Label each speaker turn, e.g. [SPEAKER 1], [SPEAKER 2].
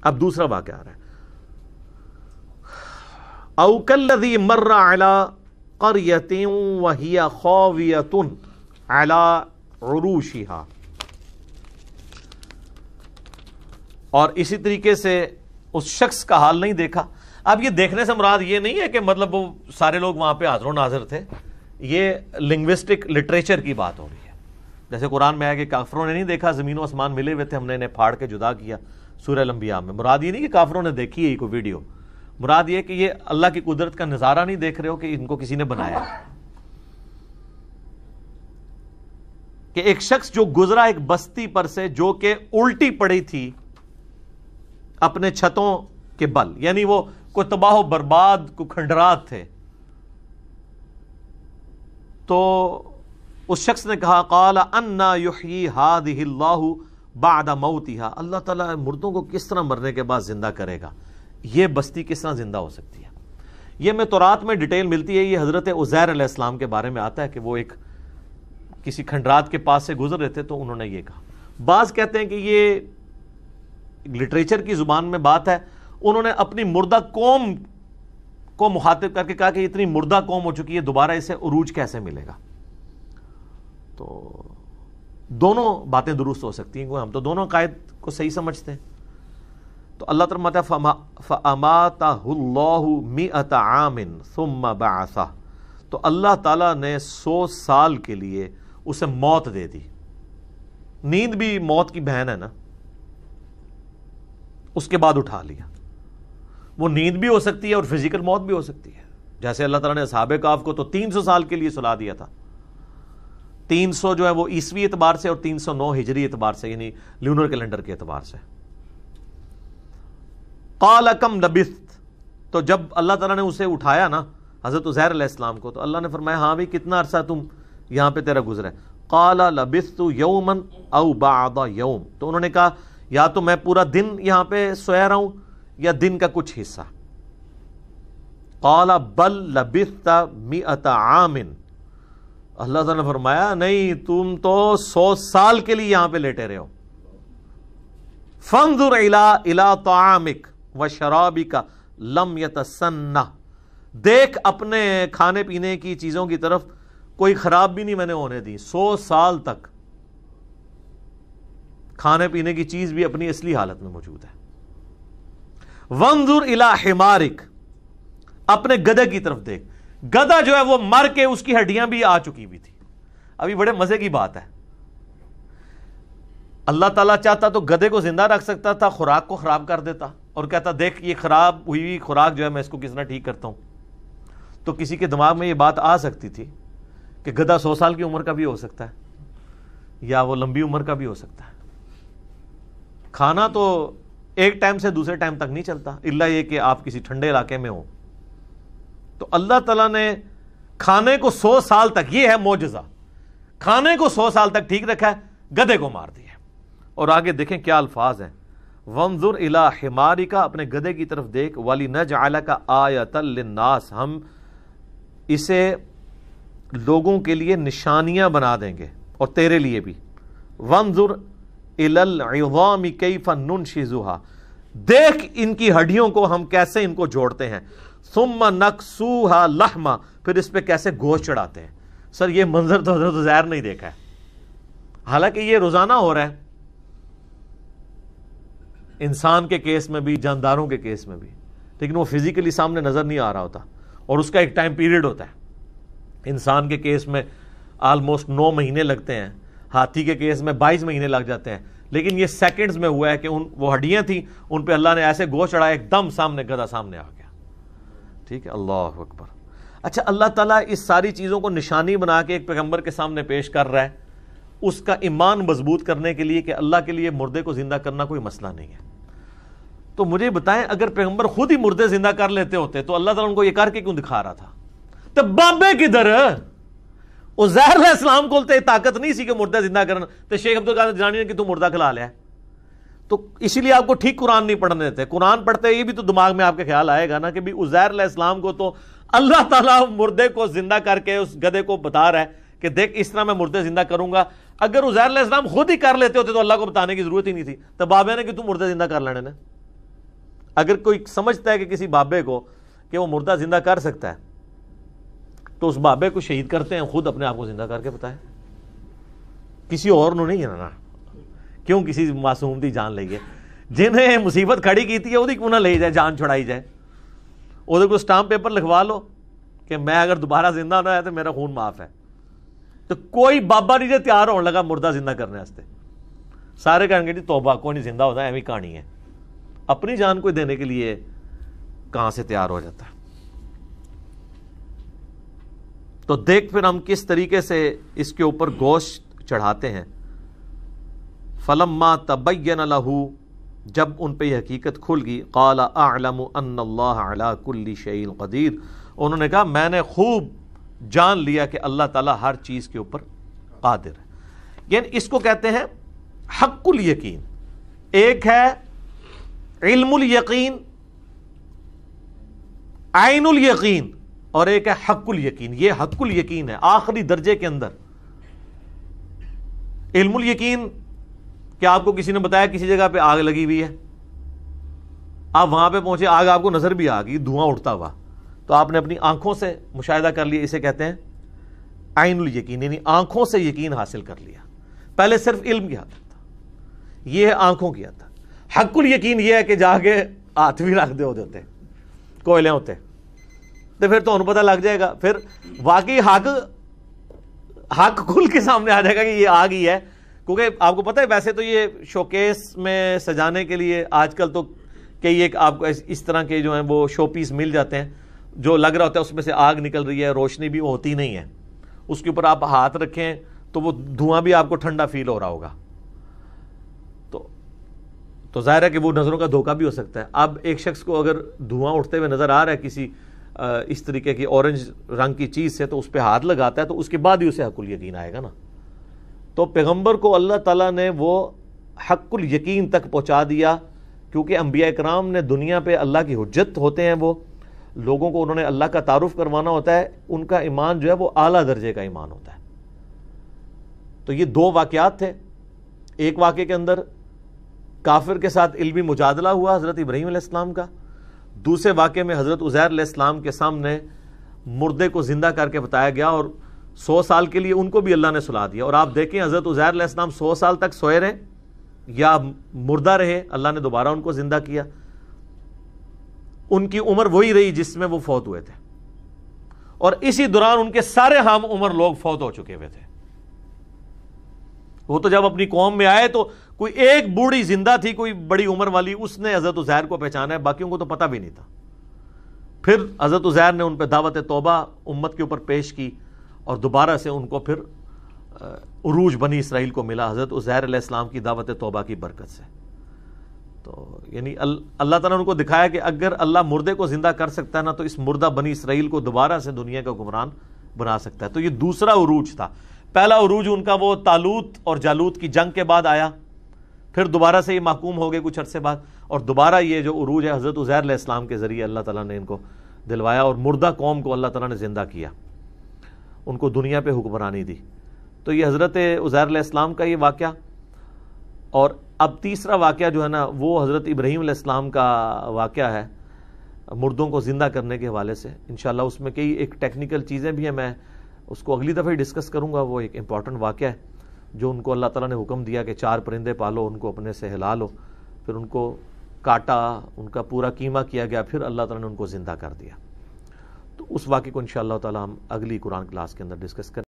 [SPEAKER 1] اب دوسرا واقعہ آ رہا ہے، او کالذی مر علی قریۃ وہی خاویۃ علی عروشہا، اور اسی طریقے سے اس شخص کا حال نہیں دیکھا. اب یہ دیکھنے سے مراد یہ نہیں ہے کہ مطلب وہ سارے لوگ وہاں پہ حاضر و ناظر تھے، یہ لنگوسٹک لٹریچر کی بات ہو رہی ہے. جیسے قرآن میں آیا کہ کافروں نے نہیں دیکھا زمین و آسمان ملے ہوئے تھے، ہم نے انہیں پھاڑ کے جدا کیا. سورہ الانبیاء میں مراد یہ نہیں کہ کافروں نے دیکھی ہے کوئی ویڈیو، مراد یہ کہ یہ اللہ کی قدرت کا نظارہ نہیں دیکھ رہے ہو کہ ان کو کسی نے بنایا، کہ ایک شخص جو گزرا ایک بستی پر سے جو کہ الٹی پڑی تھی اپنے چھتوں کے بل، یعنی وہ کوئی تباہ و برباد، کوئی کھنڈرات تھے. تو اس شخص نے کہا قال انا یحیی ہذہ اللہ بعد موتہا، اللہ تعالیٰ مردوں کو کس طرح مرنے کے بعد زندہ کرے گا، یہ بستی کس طرح زندہ ہو سکتی ہے. یہ میں تورات میں ڈیٹیل ملتی ہے، یہ حضرت عزیر علیہ السلام کے بارے میں آتا ہے کہ وہ ایک کسی کھنڈرات کے پاس سے گزر رہے تھے تو انہوں نے یہ کہا. بعض کہتے ہیں کہ یہ لٹریچر کی زبان میں بات ہے، انہوں نے اپنی مردہ قوم کو مخاطب کر کے کہا کہ اتنی مردہ قوم ہو چکی ہے، دوبارہ اسے عروج کیسے ملے گا. تو دونوں باتیں درست ہو سکتی ہیں، ہم تو دونوں قائد کو صحیح سمجھتے ہیں. تو اللہ تعالیٰ فرماتا ہے فَأَمَاتَهُ اللَّهُ مِئَةَ عَامٍ ثُمَّ بَعَثَهُ، تو اللہ تعالیٰ نے 100 سال کے لیے اسے موت دے دی. نیند بھی موت کی بہن ہے نا، اس کے بعد اٹھا لیا. وہ نیند بھی ہو سکتی ہے اور فزیکل موت بھی ہو سکتی ہے. جیسے اللہ تعالیٰ نے اصحاب کہف کو تو 300 سال کے لیے سلا دیا تھا. 300 جو ہے وہ عیسوی اعتبار سے اور 309 ہجری اعتبار سے، یعنی لیونر کیلنڈر کے اعتبار سے. قال کم لبثت، تو جب اللہ تعالیٰ نے اسے اٹھایا نا حضرت عزیر علیہ السلام کو، تو اللہ نے فرمایا ہاں بھی کتنا عرصہ تم یہاں پہ تیرا گزرا ہے. قال لبثت یوما او بعض یوم، تو انہوں نے کہا یا تو میں پورا دن یہاں پہ سویا رہا ہوں یا دن کا کچھ حصہ. قال بل لبثت 100 عام، اللہ تعالیٰ نے فرمایا نہیں، تم تو 100 سال کے لیے یہاں پہ لیٹے رہے ہو. فانظر الی طعامک وشرابک لم یتسنہ، دیکھ اپنے کھانے پینے کی چیزوں کی طرف، کوئی خراب بھی نہیں میں نے ہونے دی. 100 سال تک کھانے پینے کی چیز بھی اپنی اصلی حالت میں موجود ہے. وانظر الی حمارک، اپنے گدھے کی طرف دیکھ. گدھا جو ہے وہ مر کے اس کی ہڈیاں بھی آ چکی ہوئی تھی. ابھی بڑے مزے کی بات ہے، اللہ تعالیٰ چاہتا تو گدھے کو زندہ رکھ سکتا تھا، خوراک کو خراب کر دیتا اور کہتا دیکھ یہ خراب ہوئی خوراک جو ہے میں اس کو کس طرح ٹھیک کرتا ہوں. تو کسی کے دماغ میں یہ بات آ سکتی تھی کہ گدھا 100 سال کی عمر کا بھی ہو سکتا ہے یا وہ لمبی عمر کا بھی ہو سکتا ہے. کھانا تو ایک ٹائم سے دوسرے ٹائم تک نہیں چلتا، الا یہ کہ آپ کسی ٹھنڈے علاقے میں ہو. تو اللہ تعالیٰ نے کھانے کو 100 سال تک، یہ ہے معجزہ، کھانے کو 100 سال تک ٹھیک رکھا ہے، گدھے کو مار دیا. اور آگے دیکھیں کیا الفاظ ہیں، وانظر الی حمارک، اپنے گدھے کی طرف دیکھ، وَلِنَجْعَلَكَ آیَةً لِلنَّاسِ، ہم اسے لوگوں کے لیے نشانیاں بنا دیں گے اور تیرے لیے بھی. وانظر الی العظام کیف ننشزها، دیکھ ان کی ہڈیوں کو ہم کیسے ان کو جوڑتے ہیں. ثم نکسوها لحما، پھر اس پہ کیسے گوشت چڑھاتے ہیں. سر یہ منظر تو حضرت عزیر نہیں دیکھا ہے، حالانکہ یہ روزانہ ہو رہا ہے، انسان کے کیس میں بھی جانداروں کے کیس میں بھی، لیکن وہ فزیکلی سامنے نظر نہیں آ رہا ہوتا اور اس کا ایک ٹائم پیریڈ ہوتا ہے. انسان کے کیس میں آلموسٹ 9 مہینے لگتے ہیں، ہاتھی کے کیس میں 22 مہینے لگ جاتے ہیں، لیکن یہ سیکنڈز میں ہوا ہے کہ وہ ہڈیاں تھیں ان پہ اللہ نے ایسے گوشت چڑھایا، ایک دم سامنے گدھا سامنے آ گیا. ٹھیک ہے، اللہ اکبر. اچھا، اللہ تعالیٰ اس ساری چیزوں کو نشانی بنا کے ایک پیغمبر کے سامنے پیش کر رہا ہے، اس کا ایمان مضبوط کرنے کے لیے کہ اللہ کے لیے مردے کو زندہ کرنا کوئی مسئلہ نہیں ہے. تو مجھے بتائیں اگر پیغمبر خود ہی مردے زندہ کر لیتے ہوتے تو اللہ تعالیٰ ان کو یہ کر کے کیوں دکھا رہا تھا؟ تو بابے کدھر؟ عزیر علیہ السلام کو طاقت نہیں سی کہ مردہ زندہ کرنا، تو شیخ عبدالقادر جیلانی نے کہ تو مردہ کھلا لیا. تو اسی لیے آپ کو ٹھیک قرآن نہیں پڑھنے دیتے. قرآن پڑھتے یہ بھی تو دماغ میں آپ کے خیال آئے گا نا کہ بھی عزیر علیہ السلام کو تو اللہ تعالیٰ مردے کو زندہ کر کے اس گدھے کو بتا رہا ہے کہ دیکھ اس طرح میں مردے زندہ کروں گا. اگر عزیر علیہ السلام خود ہی کر لیتے ہوتے تو اللہ کو بتانے کی ضرورت ہی نہیں تھی. تو بابے نے کہ تو مردے زندہ کر لینے نے. اگر کوئی سمجھتا ہے کہ کسی بابے کو کہ وہ مردہ زندہ کر سکتا ہے تو اس بابے کو شہید کرتے ہیں، خود اپنے آپ کو زندہ کر کے بتائیں، کسی اور نے نہیں نا، کیوں کسی معصوم دی جان لئیے؟ جنہیں مصیبت کھڑی کی تھی وہ کیوں نہ لے جائے، جان چھڑائی جائے، وہ کو سٹامپ پیپر لکھوا لو کہ میں اگر دوبارہ زندہ ہونا ہے تو میرا خون معاف ہے. تو کوئی بابا نہیں جو تیار ہونے لگا مردہ زندہ کرنے واسطے، سارے کہیں گے جی توبہ، کوئی نہیں زندہ ہوتا ہے، ایویں کہانی ہے. اپنی جان کو دینے کے لیے کہاں سے تیار ہو جاتا ہے؟ تو دیکھ پھر ہم کس طریقے سے اس کے اوپر گوشت چڑھاتے ہیں. فلما تبین لہ، جب ان پہ یہ حقیقت کھل گئی، قال اعلم ان اللہ علی کل شیء قدیر، انہوں نے کہا میں نے خوب جان لیا کہ اللہ تعالیٰ ہر چیز کے اوپر قادر ہے. یعنی اس کو کہتے ہیں حق الیقین. ایک ہے علم الیقین، عین الیقین، اور ایک ہے حق الیقین. یہ حق الیقین ہے آخری درجے کے اندر. علم الیقین کہ آپ کو کسی نے بتایا کسی جگہ پہ آگ لگی ہوئی ہے، آپ وہاں پہ پہنچے، آگ آپ کو نظر بھی آ گئی، دھواں اٹھتا ہوا، تو آپ نے اپنی آنکھوں سے مشاہدہ کر لیا، اسے کہتے ہیں عین الیقین، یعنی آنکھوں سے یقین حاصل کر لیا. پہلے صرف علم کی حد تک تھا، یہ ہے آنکھوں کی حد تک. حق الیقین یہ ہے کہ جا کے ہاتھ بھی رکھ دے ہوتے کوئلے ہوتے تو پھر تو انہوں پتہ لگ جائے گا، پھر واقعی حق کھل کے سامنے آ جائے گا کہ یہ آگ ہی ہے. کیونکہ آپ کو پتہ ہے ویسے تو یہ شوکیس میں سجانے کے لیے آج کل تو کئی ایک آپ کو اس طرح کے جو ہیں وہ شو پیس مل جاتے ہیں، جو لگ رہا ہوتا ہے اس میں سے آگ نکل رہی ہے، روشنی بھی ہوتی نہیں ہے، اس کے اوپر آپ ہاتھ رکھیں تو وہ دھواں بھی آپ کو ٹھنڈا فیل ہو رہا ہوگا. تو ظاہر ہے کہ وہ نظروں کا دھوکہ بھی ہو سکتا ہے. اب ایک شخص کو اگر دھواں اٹھتے ہوئے نظر آ رہا ہے کسی اس طریقے کی اورنج رنگ کی چیز سے، تو اس پہ ہاتھ لگاتا ہے تو اس کے بعد ہی اسے حق الیقین آئے گا نا. تو پیغمبر کو اللہ تعالیٰ نے وہ حق الیقین تک پہنچا دیا، کیونکہ انبیاء کرام نے دنیا پہ اللہ کی حجت ہوتے ہیں، وہ لوگوں کو انہوں نے اللہ کا تعارف کروانا ہوتا ہے، ان کا ایمان جو ہے وہ اعلیٰ درجے کا ایمان ہوتا ہے. تو یہ دو واقعات تھے. ایک واقعے کے اندر کافر کے ساتھ علمی مجادلہ ہوا حضرت ابراہیم علیہ السلام کا، دوسرے واقعے میں حضرت عزیر علیہ السلام کے سامنے مردے کو زندہ کر کے بتایا گیا، اور 100 سال کے لیے ان کو بھی اللہ نے سلا دیا. اور آپ دیکھیں حضرت عزیر علیہ السلام 100 سال تک سوئے رہے یا مردہ رہے، اللہ نے دوبارہ ان کو زندہ کیا. ان کی عمر وہی رہی جس میں وہ فوت ہوئے تھے، اور اسی دوران ان کے سارے ہم عمر لوگ فوت ہو چکے ہوئے تھے. وہ تو جب اپنی قوم میں آئے تو کوئی ایک بوڑھی زندہ تھی، کوئی بڑی عمر والی، اس نے حضرت عزیر کو پہچانا ہے، باقیوں کو تو پتہ بھی نہیں تھا. پھر حضرت عزیر نے ان پہ دعوت توبہ امت کے اوپر پیش کی، اور دوبارہ سے ان کو پھر عروج بنی اسرائیل کو ملا حضرت عزیر علیہ السلام کی دعوت توبہ کی برکت سے. تو یعنی اللہ تعالیٰ نے ان کو دکھایا کہ اگر اللہ مردے کو زندہ کر سکتا ہے نا، تو اس مردہ بنی اسرائیل کو دوبارہ سے دنیا کا حکمران بنا سکتا ہے. تو یہ دوسرا عروج تھا. پہلا عروج ان کا وہ طالوت اور جالوت کی جنگ کے بعد آیا، پھر دوبارہ سے یہ محکوم ہو گئے کچھ عرصے بعد، اور دوبارہ یہ جو عروج ہے حضرت عزیر علیہ السلام کے ذریعے اللہ تعالیٰ نے ان کو دلوایا، اور مردہ قوم کو اللہ تعالیٰ نے زندہ کیا، ان کو دنیا پہ حکمرانی دی. تو یہ حضرت عزیر علیہ السلام کا یہ واقعہ. اور اب تیسرا واقعہ جو ہے نا وہ حضرت ابراہیم علیہ السلام کا واقعہ ہے، مردوں کو زندہ کرنے کے حوالے سے. انشاءاللہ اس میں کئی ایک ٹیکنیکل چیزیں بھی ہیں، میں اس کو اگلی دفعہ ڈسکس کروں گا. وہ ایک امپورٹنٹ واقعہ ہے جو ان کو اللہ تعالیٰ نے حکم دیا کہ 4 پرندے پالو، ان کو اپنے سے ہلا لو، پھر ان کو کاٹا، ان کا پورا قیمہ کیا گیا، پھر اللہ تعالیٰ نے ان کو زندہ کر دیا. تو اس واقعے کو انشاءاللہ تعالیٰ ہم اگلی قرآن کلاس کے اندر ڈسکس کریں.